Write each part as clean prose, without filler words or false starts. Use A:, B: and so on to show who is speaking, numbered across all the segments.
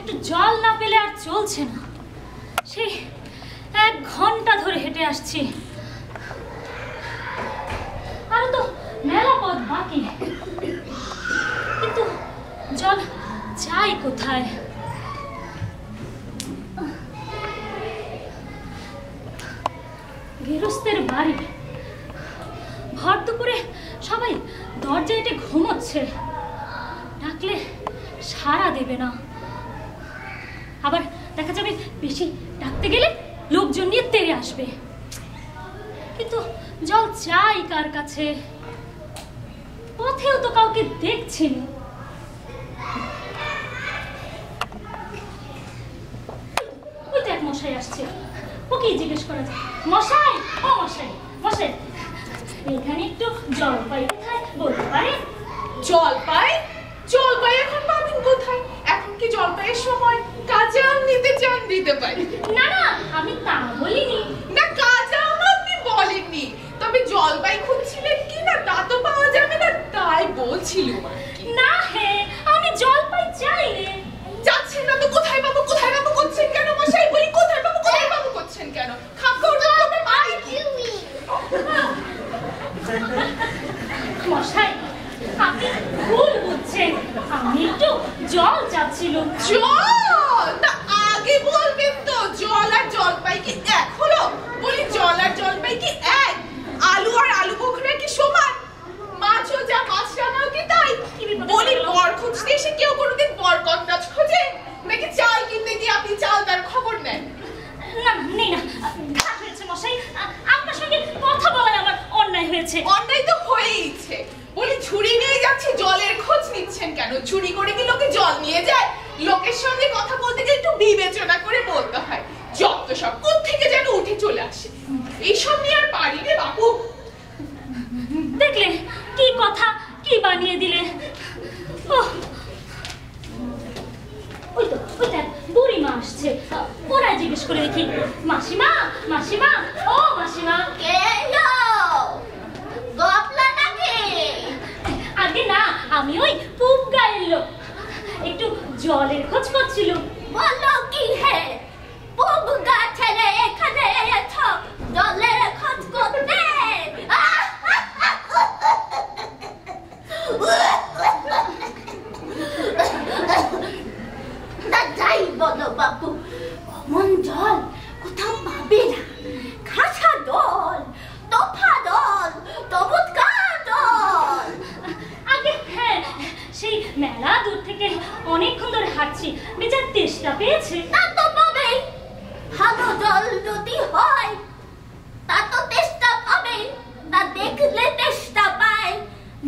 A: একটু জল না পেলে আর চলছে না। সেই 1 ঘন্টা ধরে হেঁটে আসছি, আরো তো মেলা পথ বাকি, কিন্তু জল চাই কোথায়? গৃহস্থের বাড়ি, ভর দুপুরে সবাই দরজায় এটে ঘুমোচ্ছে, ডাকলে সাড়া দেবে না। আবার দেখা যাবে বেশি ডাকতে গেলে লোকজন নিয়ে তেড়ে আসবে। কিন্তু জল চাই কার কাছে? পথেও তো কাউকে দেখছি না। ওই তো এক মশাই আসছে, ওকেই জিজ্ঞেস করা যায়। মশাই, ও মশাই, মশাই এখানে একটু জলপাই কোথায় বলতে পারেন?
B: জলপাই? জলপাই এখন পাবেন কোথায়? এখন কি জলপাইয়ের সময়? কাঁচা আম নিতে চান দিতে পারি।
A: না না, আমি তা বলিনি।
B: না, কাঁচা আম আপনি বলেননি, তবে জলপাই খুঁজছিলেন কি না তা তো পাওয়া যাবে না, তাই বলছিলাম।
A: না হে, আমি জলপাই চাইনি।
B: যাচ্ছেন না তো কোথায় পাবো কোথায় পাবো করছেন কেন মশাই? বলি কোথায় পাবো করছেন কেন?
A: মশাই আপনি ভুল বুঝছেন, আমি একটু জল চাচ্ছিলাম।
B: জল? না আগে বলবেন তো, জল আর জলপাই কি এক হলো? বলি জল আর জলপাই কি এক? আলু আর আলু বোখরা কি সমান? মাছও যা মাছ রাঙাও কি তাই? বলি বর খুঁজতে এসে কেউ কোনোদিন বর কন্দাজ খোঁজে? নাকি চাল কিনতে গিয়ে আপনি চাল তার খবর নেন?
A: না নেই না, ঘাট হয়েছে মশাই, আপনার সঙ্গে কথা বলায় আমার অন্যায় হয়েছে।
B: অন্যায় তো হয়েইছে। বলি ঝুড়ি নিয়ে যাচ্ছে, জলের খোঁজ নিচ্ছেন কেন? চুরি করে কি লোকে জল নিয়ে যায়? লোকের সঙ্গে কথা বলতে গেলে একটু বিবেচনা করে বলতে হয়। যত সব কোত্থেকে যেন উঠে চলে আসে, এইসব নিয়ে আর পারি রে বাবু।
A: দেখলে কি কথা, কি বানিয়ে দিলে। ওই তো বুড়িমা আসছে, ওরা জিজ্ঞেস করে দেখি। মাসিমা, মাসিমা, ও মাসিমা।
C: কে এলো? গপলা নাকি?
A: আগে না, আমি ওই পুব গায়ের লোক, একটু জলের খোঁজ করছিল।
C: বলো কি হে? পুব গা ছেড়ে এখানে এসেছ জলের খোঁজ করতে? না যাই বলো বাবু, অমন জল কোথাও পাবে না। খাসা দল, তোফা দল, তবুৎকা দল।
A: আগে হ্যাঁ, সেই মেলা দূর থেকে অনেকক্ষণ ধরে হাঁটছি, বেচার তেষ্টা পেয়েছে।
C: তা তো পাবেই, ভালো জল যদি হয় তা তো তেষ্টা পাবেই। না দেখলে তেষ্টা পায়,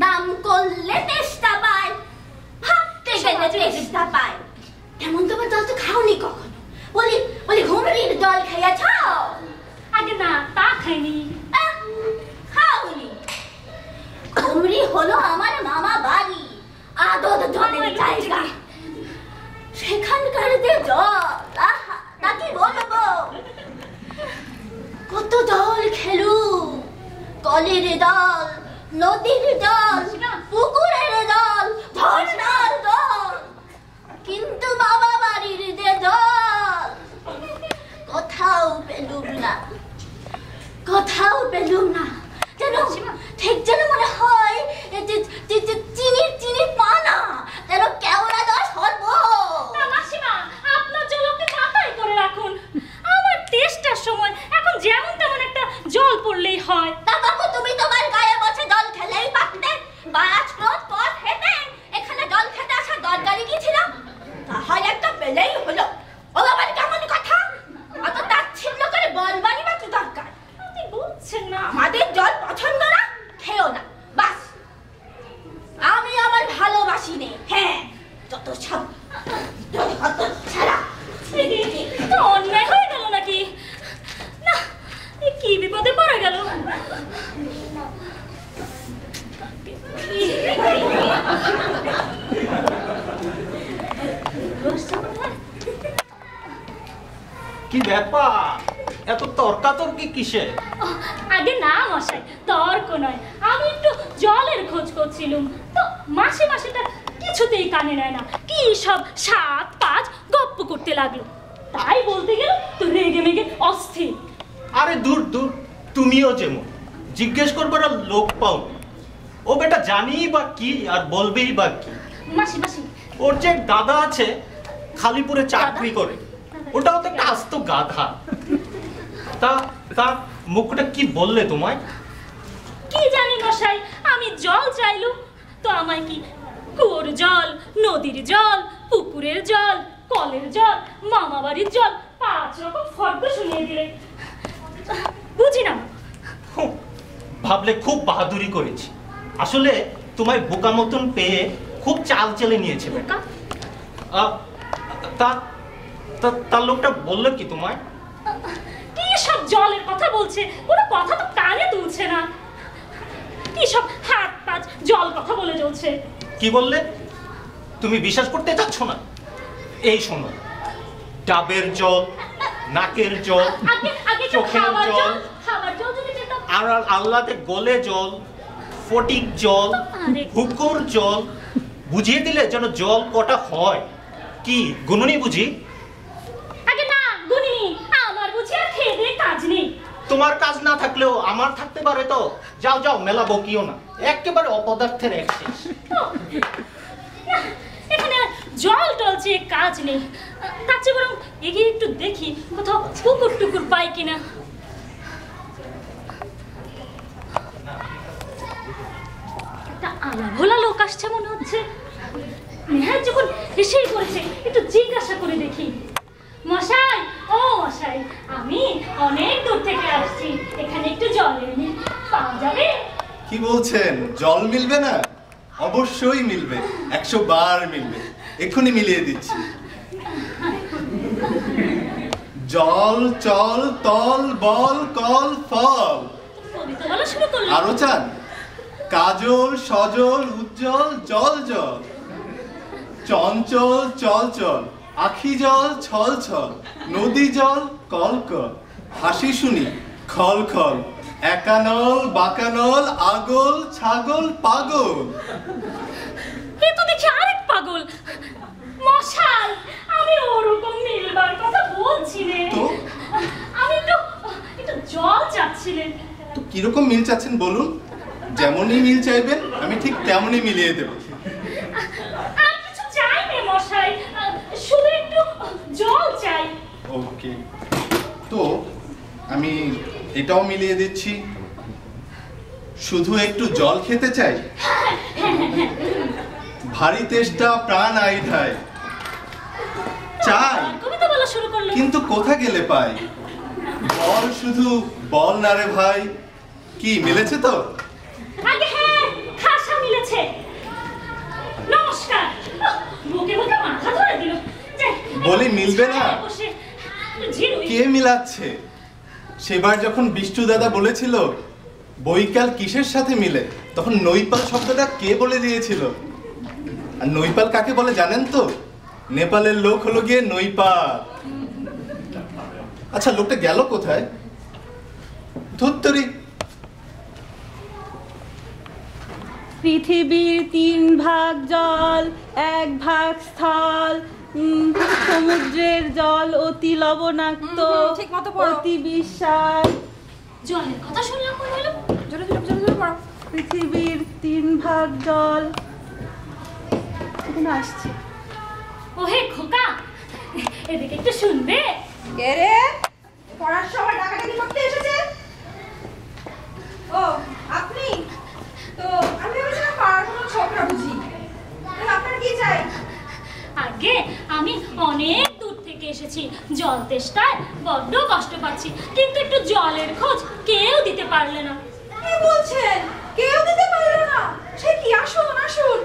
C: নাম করলে তেষ্টা পায়, ভাবতে গেলে তেষ্টা পায়। তেমন তোমার জল তো খাওনি কখনো? বলি ঘুমরির জল খেয়েছ?
A: আগে না, তা খাইনি।
C: খাওনি? ঘুমরি হলো আমার মামা বাড়ি, আদর জলের জায়গা। সেখানকার যে জল, তা কি বলবো। কত জল খেলু, কলের জল, নদীর জল, পুকুরের জল, ঝর্ণার জল, কিন্তু বাবা বাড়ির যে জল কোথাও পেলুম না, কোথাও পেলুম না। যেন ঠিক যেন মনে হয় চিনির পানা, যেন কেওড়া জল সর্ব।
A: মাসিমা, আপনার জল আপনি মাথায় করে রাখুন। আমার তেষ্টার সময় এখন যেমন তেমন একটা জল পড়লেই হয়।
C: তা বাবু তুমি তোমার গায়ে বসে জল খেলেই পারতে। 5 রোজ পথ হেঁটে এখানে জল খেতে আসা দরকারই কি ছিল? তাহলে একটা পেলেই হলো। ও আবার কেমন কথা? অত তাচ্ছিল্য করে বলবারই বা কি দরকার?
A: আপনি বুঝছেন না।
C: আমাদের জল পছন্দ না, খেও না, বাস। আমি আমার ভালোবাসি নে। হ্যাঁ, যত সব ছাড়া।
A: তো অন্যায় হয়ে গেল নাকি? না, কি বিপদে পড়ে গেল।
D: কি ব্যাপার, এত তর্কাতর্কি কিসে?
A: আগে না মশাই, তর্ক নয়, আমি একটু জলের খোঁজ করছিলাম তো। মাসে মাসেটা কিছুতেই কানে নেয় না, কি সব 7-5 গপ্প করতে লাগলো। তাই বলতে গেল তো রেগে মেগে অস্থির।
D: আরে দূর দূর, তুমিও যেমন জিজ্ঞেস করবার আর লোক পাও। ও বেটা জানিই বা কি আর বলবেই বা কি।
A: মাসি মাসি,
D: ওর যে দাদা আছে খালিপুরে চাকরি করে, ওটাও তো একটা আস্ত গাধা। তা তা মুখটা কি বললে তোমায়?
A: কি জানি মশাই, আমি জল চাইলু তো আমায় কি কুয়োর জল, নদীর জল, পুকুরের জল, কলের জল, মামা বাড়ির জল 5 রকম ফর্দ শুনিয়ে দিলে। বুঝি না।
D: ভাবলে খুব বাহাদুরি করেছি। আসলে তোমায় বোকা মতন পেয়ে খুব চাল চেলে নিয়েছে বেটা। তা তার লোকটা বললো কি তোমায়?
A: কি সব জলের কথা বলছে, কোনো কথা তো কানে তুলছে না। কি সব হাত পাঁচ জল কথা বলে চলছে।
D: কি বললে? তুমি বিশ্বাস করতে চাচ্ছ না? এই শোনো, ডাবের জল, নাকের জল, চোখের জল, আর আল্লাতে গলে জল, ফটিক জল, হুকুর জল বুঝিয়ে দিলে যেন জল কটা হয়। কি গুনুনি বুঝি?
A: আগে না গুনিনি, আমার বুঝি আর খেয়ে দিয়ে কাজ নেই।
D: তোমার কাজ না থাকলেও আমার থাকতে পারে তো। যাও যাও, মেলা বকিও না, একেবারে অপদার্থের এক শেষ।
A: এখানে জল টল চেয়ে কাজ নেই, তার চেয়ে বরং এগিয়ে একটু দেখি কোথাও পুকুর টুকুর পাই কিনা। একটা আলাভোলা লোক আসছে মনে হচ্ছে। নেহাত যখন এসেই পড়েছে, একটু জিজ্ঞাসা করে দেখি। মশাই, ও মশাই, আমি অনেক দূর থেকে আসছি, এখানে একটু জল এনে পাওয়া যাবে?
E: কি বলছেন? জল মিলবে না? অবশ্যই মিলবে, 100 বার মিলবে। এক্ষুনি মিলিয়ে দিচ্ছি। জল, চল, তল, বল, কল, ফল।
A: কবিতা বলা শুরু করলো।
E: আরো চান? কাজল, সজল, উজ্জ্বল, জল জল, চঞ্চল, চল চল, আখি জল, ছল ছল, নদী জল, কল কল, হাসি শুনি, খল খল, একানল, বাকানল, আগল, ছাগল, পাগল।
A: এ তো দেখি আরেক পাগল। মশাই, আমি ওরকম মিলবার কথা বলছি রে।
E: তো?
A: আমি একটু জল চাচ্ছিলেন।
E: তো কিরকম মিল চাচ্ছেন বলুন? যেমনই মিল চাইবেন আমি ঠিক তেমনই মিলিয়ে দেব।
A: আর কিছু চাই না মশাই, শুধু একটু জল চাই।
E: ওকে, তো আমি এটাও মিলিয়ে দিচ্ছি। শুধু একটু জল খেতে চাই, ভারী তেষ্টা প্রাণ আইধায় চাই,
A: কবিতা বলা শুরু করলো।
E: কিন্তু কোথা গেলে পাই? বল শুধু বল না রে ভাই। কি মিলেছে তো?
A: আগে হ্যাঁ, খাসা মিলেছে। নমস্কার। বুকে বুকে মাথা ধরে দিল।
E: বলি মিলবে না?
A: বসে জিরুই।
E: কে মিলাচ্ছে? সেবার যখন বিষ্টু দাদা বলেছিল বৈকাল কিসের সাথে মিলে, তখন নৈপাল শব্দটা কে বলে দিয়েছিল? আর নৈপাল কাকে বলে জানেন তো? নেপালের লোক হলো গিয়ে নৈপাল। আচ্ছা, লোকটা গেল কোথায়? ধুত্তরি।
F: পৃথিবীর 3 ভাগ জল, 1 ভাগ স্থল। সমুদ্রের জল অতি লবণাক্ত, অতি বিস্বাদ।
A: জলের কথা শুনলাম মনে হলো।
F: জোরে জোরে জোরে জোরে পড়ো। পৃথিবীর 3 ভাগ জল। এখানে আসছে।
A: ওহে খোকা, এদিকে একটু শুনবে?
B: কে রে? পড়ার সময় ডাকাডাকি করতে এসেছে? ও আপনি? তো আমি ভেবেছিলাম পাড়ার কোনো ছোকরা বুঝি। আপনার কি চাই?
A: আগে আমি অনেক দূর থেকে এসেছি, জল তেষ্টায় বড্ড কষ্ট পাচ্ছি, কিন্তু একটু জলের খোঁজ কেউ দিতে পারলে না।
B: কি বলছেন? কেউ দিতে পারলো না? সে কি? আসুন আসুন।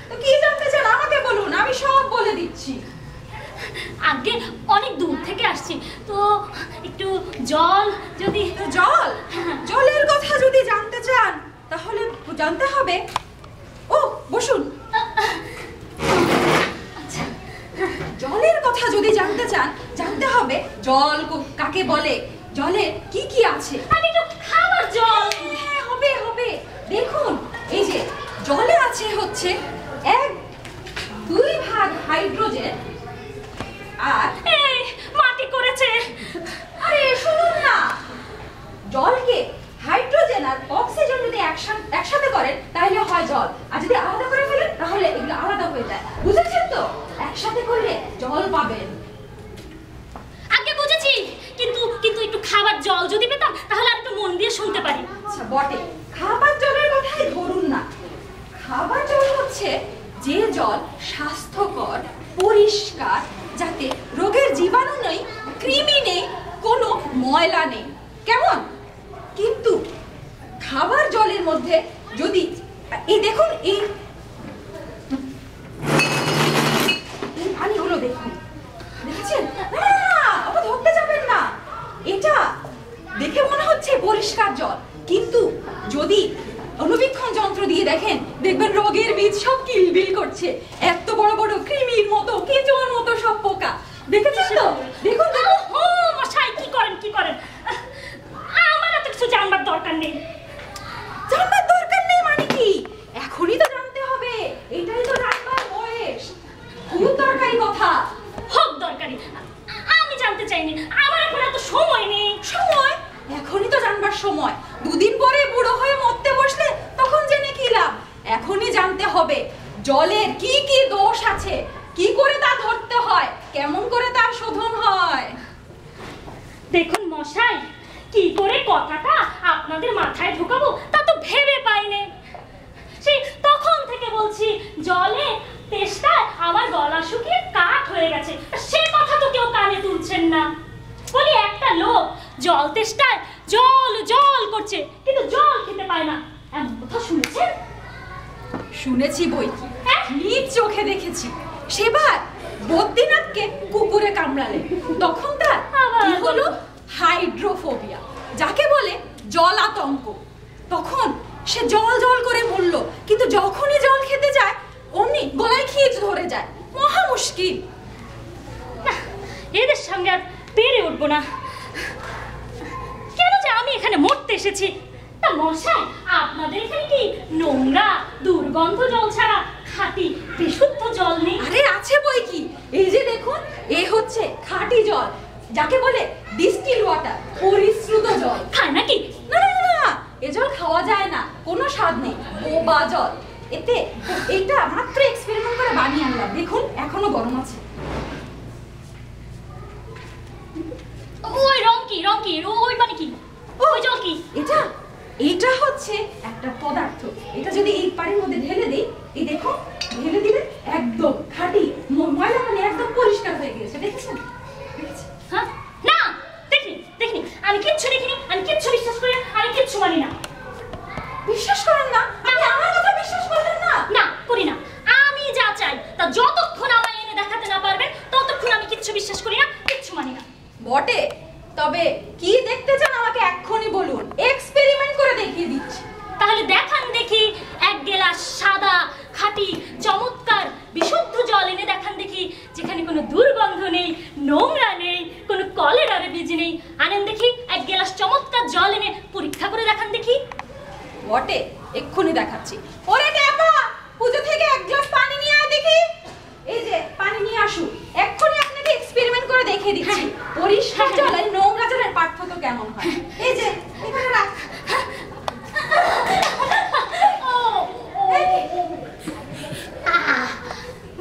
B: তো কি জানতে চান আমাকে বলুন, আমি সব বলে দিচ্ছি।
A: আগে অনেক দূর থেকে আসছি, তো একটু জল যদি।
B: তো জল? জলের কথা যদি জানতে চান তাহলে জানতে হবে। ও বসুন। জলের কথা যদি জানতে চান জানতে হবে জল কাকে বলে, জলে কি কি আছে।
A: আগে একটু খাবার জল।
B: হ্যাঁ হবে হবে। দেখুন এই যে জলে আছে হচ্ছে 1-2 ভাগ হাইড্রোজেন
G: আর
A: এই মাটি করেছে।
G: আরে শুনুন না, জলকে হাইড্রোজেন আর অক্সিজেন যদি একসাথে করেন তাহলে হয় জল, আর যদি আলাদা করে ফেলেন তাহলে এগুলো আলাদা হয়ে যায়। বুঝেছেন তো? একসাথে করলে জল পাবেন।
A: আগে বুঝেছি, কিন্তু কিন্তু একটু খাবার জল যদি পেতাম তাহলে আর একটু মন দিয়ে শুনতে পারি।
G: আচ্ছা বটে, খাবার জলের কথাই ধরুন না। খাবার জল হচ্ছে যে জল স্বাস্থ্যকর, পরিষ্কার, যাতে রোগের জীবাণু নেই, কৃমি নেই, কোনো ময়লা নেই। কেমন? কিন্তু খাবার জলের মধ্যে যদি এই দেখুন, এই পানিগুলো দেখুন, দেখেছেন? না না না, আবার ধরতে যাবেন না। এটা দেখে মনে হচ্ছে পরিষ্কার জল, কিন্তু যদি অনুবীক্ষণ যন্ত্র দিয়ে দেখেন, দেখবেন রোগের বীজ সব কিলবিল করছে। এত বড় বড় কৃমির মতো, কেঁচোর মতো সব পোকা। দেখেছেন তো? দেখুন দেখুন।
A: ও মশাই, কি করেন কি করেন? আমার এত কিছু জানবার দরকার নেই।
G: জানবার দরকার নেই মানে কি? এখনই তো জানতে হবে, এটাই তো জানবার বয়স। খুব দরকারি কথা।
A: হোক দরকারি, আমি জানতে চাইনি, আমার এখন এত সময় নেই।
G: সময়? এখনই তো জানবার সময়। দুদিন পরে বুড়ো হয়ে মরতে বসলে তখন জেনে কি লাভ? এখনই জানতে হবে জলের কি কি দোষ আছে, কি করে তা ধরতে হয়, কেমন করে তার শোধন হয়।
A: দেখুন মশাই, কি করে কথাটা আপনাদের মাথায় ঢোকাবো তা তো ভেবে পাইনি। সেই তখন থেকে বলছি জলে তেষ্টায় আমার গলা শুকিয়ে কাঠ হয়ে গেছে, সে কথা তো কেউ কানে তুলছেন না। বলি একটা লোক জল তেষ্টায় জল জল করছে, কিন্তু জল খেতে পায় না, এমন কথা শুনেছেন?
G: শুনেছি বই কি, নিজ চোখে দেখেছি। সেবার বদ্রীনাথকে কুকুরে কামড়ালে, তখন তার কি হলো? হাইড্রোফোবিয়া, যাকে বলে জল আতঙ্ক। তখন সে জল জল করে মরল, কিন্তু যখনই জল খেতে যায় অমনি গলায় খিঁচ ধরে যায়। মহা মুশকিল।
A: না, এদের সঙ্গে আর পেরে উঠবো না। কেন যে আমি এখানে মরতে এসেছি? তা মশাই, আপনাদের এখানে কি নোংরা দুর্গন্ধ জল ছাড়া খাঁটি বিশুদ্ধ জল নেই?
G: আরে আছে বই কি, এই যে দেখুন, এ হচ্ছে খাঁটি জল, যাকে বলে ডিস্টিল ওয়াটার, পরিশ্রুত জল।
A: খায় নাকি?
G: না না না না, এ জল খাওয়া যায় না, কোনো স্বাদ নেই, বোবা জল। এতে এইটা মাত্র এক্সপেরিমেন্ট করে বানিয়ে আনলাম, দেখুন এখনো গরম আছে।
A: ওই রং কি ওই মানে কি, ওই জল কি?
G: এটা হচ্ছে একটা পদার্থ, এটা যদি এই পানির মধ্যে ঢেলে দিই, এই দেখো ঢেলে দিলে একদম খাঁটি ময়লা পানি একদম পরিষ্কার হয়ে গেছে। দেখেছেন?
A: হ্যাঁ না, দেখিনি, আমি কিচ্ছু দেখিনি, আমি কিচ্ছু বিশ্বাস করি না, আমি কিচ্ছু মানি না।
G: বিশ্বাস করেন না? আপনি আমার কথা বিশ্বাস করলেন না?
A: না করি না, আমি যা চাই তা যতক্ষণ আমায় এনে দেখাতে না পারবেন ততক্ষণ আমি কিচ্ছু বিশ্বাস করি না, কিচ্ছু মানি না।
G: বটে, তবে কি দেখতে চান আমাকে এক্ষুনি বলুন, এক্সপেরিমেন্ট করে দেখিয়ে দিচ্ছি।
A: তাহলে দেখান দেখি, এক গ্লাস সাদা খাঁটি চমৎকার বিশুদ্ধ জল এনে দেখান দেখি, যেখানে কোনো দুর্গন্ধ নেই, নোংরা নেই, কোনো কলেরার বীজ নেই। আনেন দেখি এক গ্লাস চমৎকার জল এনে পরীক্ষা করে দেখান দেখি।
G: বটে, এক্ষুনি দেখাচ্ছি। ওরে দেবা, পুজো থেকে এক গ্লাস পানি নিয়ে আয় দেখি। এই যে পানি নিয়ে আসুন, এক্ষুনি আপনাকে এক্সপেরিমেন্ট করে দেখিয়ে দিচ্ছি পরিষ্কার জল আর নোংরা জলের পার্থক্য কেমন হয়। এই যে এখানে রাখ।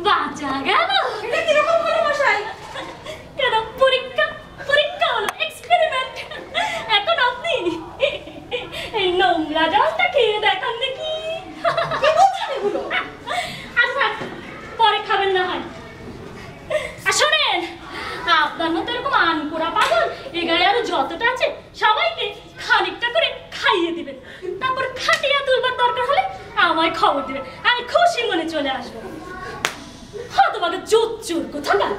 A: বাঁচা গেল।
G: এটা কিরকম হলো মশাই?
A: কেন পরীক্ষা হলো, এক্সপেরিমেন্ট। এখন আপনি এই নোংরা জলটা খেয়ে দেখান দেখি।
G: কি বলছেন এগুলো?
A: আচ্ছা পরে খাবেন না হয়। আর শোনেন, আপনার মতো এরকম আনকোড়া পাগল এ গায়ে আরো যতটা আছে সবাইকে খানিকটা করে খাইয়ে দিবেন, তারপর খাটিয়া তুলবার দরকার হলে আমায় খবর দিবেন, আমি খুশি মনে চলে আসবো। হয়তো বাবা জোর কোথাকার।